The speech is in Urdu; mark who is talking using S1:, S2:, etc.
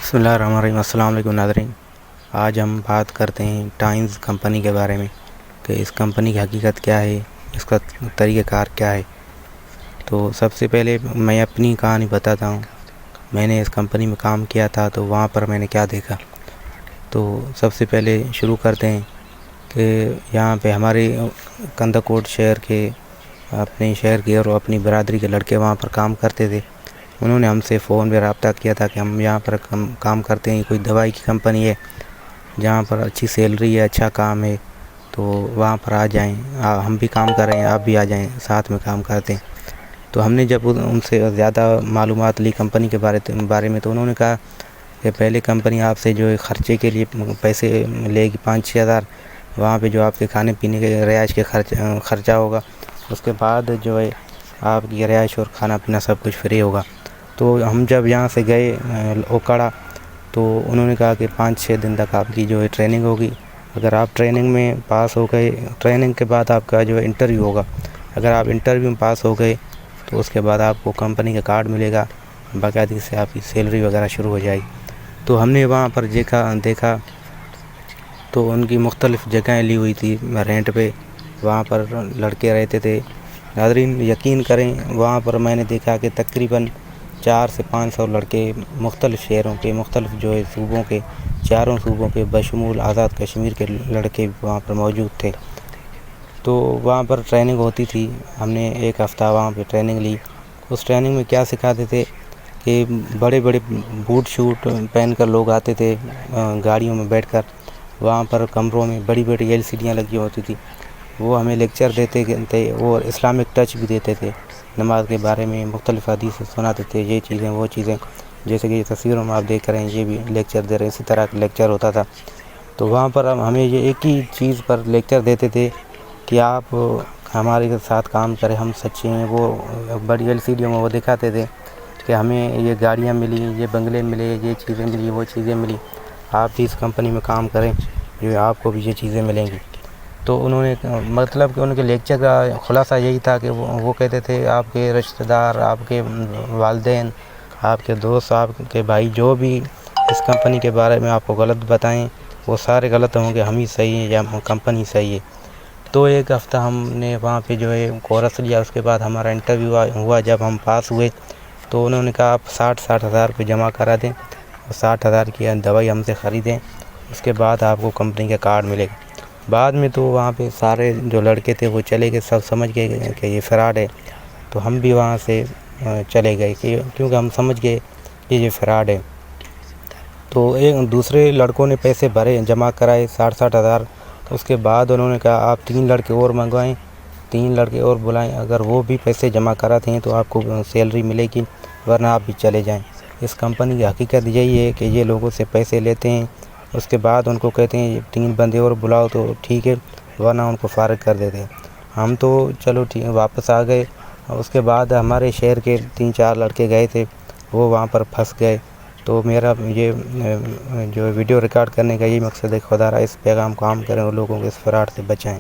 S1: بسم اللہ الرحمن الرحیم۔ السلام علیکم ناظرین، آج ہم بات کرتے ہیں ٹائمز کمپنی کے بارے میں کہ اس کمپنی کی حقیقت کیا ہے، اس کا طریقہ کار کیا ہے۔ تو سب سے پہلے میں اپنی کہانی بتاتا ہوں۔ میں نے اس کمپنی میں کام کیا تھا تو وہاں پر میں نے کیا دیکھا۔ تو سب سے پہلے شروع کرتے ہیں کہ یہاں پہ ہمارے کندہ کوٹ شہر کے اپنے شہر کے اور اپنی برادری کے لڑکے وہاں پر کام کرتے تھے۔ انہوں نے ہم سے فون پہ رابطہ کیا تھا کہ ہم یہاں پر کام کرتے ہیں، کوئی دوائی کی کمپنی ہے جہاں پر اچھی سیلری ہے، اچھا کام ہے، تو وہاں پر آ جائیں، ہم بھی کام کر رہے ہیں، آپ بھی آ جائیں، ساتھ میں کام کرتے ہیں۔ تو ہم نے جب ان سے زیادہ معلومات لی کمپنی کے بارے میں، تو انہوں نے کہا کہ پہلے کمپنی آپ سے جو ہے خرچے کے لیے پیسے لے گی 5-6 ہزار، وہاں پہ جو آپ کے کھانے پینے کے رہائش کے خرچہ ہوگا، اس کے بعد جو ہے آپ کی رہائش اور کھانا پینا سب کچھ فری ہوگا۔ تو ہم جب یہاں سے گئے اوکڑا، تو انہوں نے کہا کہ 5-6 دن تک آپ کی جو ہے ٹریننگ ہوگی۔ اگر آپ ٹریننگ میں پاس ہو گئے، ٹریننگ کے بعد آپ کا جو ہے انٹرویو ہوگا، اگر آپ انٹرویو میں پاس ہو گئے تو اس کے بعد آپ کو کمپنی کا کارڈ ملے گا، باقاعدگی سے آپ کی سیلری وغیرہ شروع ہو جائے گی۔ تو ہم نے وہاں پر دیکھا تو ان کی مختلف جگہیں لی ہوئی تھی رینٹ پہ، وہاں پر لڑکے رہتے تھے۔ ناظرین یقین کریں، وہاں پر میں نے دیکھا کہ تقریباً 400 سے 500 لڑکے مختلف شہروں کے، مختلف جو ہے صوبوں کے، چاروں صوبوں کے بشمول آزاد کشمیر کے لڑکے وہاں پر موجود تھے۔ تو وہاں پر ٹریننگ ہوتی تھی، ہم نے 1 ہفتہ وہاں پہ ٹریننگ لی۔ اس ٹریننگ میں کیا سکھاتے تھے کہ بڑے بڑے بوٹ شوٹ پہن کر لوگ آتے تھے، گاڑیوں میں بیٹھ کر، وہاں پر کمروں میں بڑی بڑی LCDیاں لگی ہوتی تھی، وہ ہمیں لیکچر دیتے تھے اور اسلامک ٹچ بھی دیتے تھے، نماز کے بارے میں مختلف حدیث سناتے تھے، یہ چیزیں وہ چیزیں، جیسے کہ یہ تصویروں میں آپ دیکھ رہے ہیں، یہ بھی لیکچر دے رہے ہیں، اسی طرح کا لیکچر ہوتا تھا۔ تو وہاں پر ہمیں یہ ایک ہی چیز پر لیکچر دیتے تھے کہ آپ ہمارے ساتھ کام کریں، ہم سچے ہیں۔ وہ بڑی LCDوں میں وہ دکھاتے تھے کہ ہمیں یہ گاڑیاں ملی، یہ بنگلے ملے، یہ چیزیں ملی، وہ چیزیں ملی، آپ بھی اس کمپنی میں کام کریں جو آپ کو بھی یہ چیزیں ملیں گی۔ تو انہوں نے مطلب کہ ان کے لیکچر کا خلاصہ یہی تھا کہ وہ کہتے تھے آپ کے رشتہ دار، آپ کے والدین، آپ کے دوست، آپ کے بھائی جو بھی اس کمپنی کے بارے میں آپ کو غلط بتائیں، وہ سارے غلط ہوں گے، ہم ہی صحیح ہیں یا کمپنی صحیح ہے۔ تو 1 ہفتہ ہم نے وہاں پہ جو ہے کورس لیا۔ اس کے بعد ہمارا انٹرویو ہوا، جب ہم پاس ہوئے تو انہوں نے کہا آپ 60 ہزار روپے جمع کرا دیں اور 60 ہزار کی دوائی ہم سے خریدیں، اس کے بعد آپ کو کمپنی کا کارڈ ملے گا۔ بعد میں تو وہاں پہ سارے جو لڑکے تھے وہ چلے گئے، سب سمجھ گئے کہ یہ فراڈ ہے، تو ہم بھی وہاں سے چلے گئے کیونکہ ہم سمجھ گئے کہ یہ فراڈ ہے۔ تو دوسرے لڑکوں نے پیسے بھرے، جمع کرائے 60 ہزار۔ اس کے بعد انہوں نے کہا آپ 3 لڑکے اور منگوائیں، 3 لڑکے اور بلائیں، اگر وہ بھی پیسے جمع کراتے ہیں تو آپ کو سیلری ملے گی، ورنہ آپ بھی چلے جائیں۔ اس کمپنی کی حقیقت یہی ہے کہ یہ لوگوں سے پیسے لیتے ہیں، اس کے بعد ان کو کہتے ہیں 3 بندے اور بلاؤ تو ٹھیک ہے، ورنہ ان کو فارغ کر دیتے ہیں۔ ہم تو چلو ٹھیک واپس آ گئے۔ اس کے بعد ہمارے شہر کے 3-4 لڑکے گئے تھے، وہ وہاں پر پھنس گئے۔ تو میرا یہ جو ویڈیو ریکارڈ کرنے کا یہی مقصد ہے، خدا را اس پیغام کو عام کریں اور لوگوں کو اس فراڈ سے بچائیں۔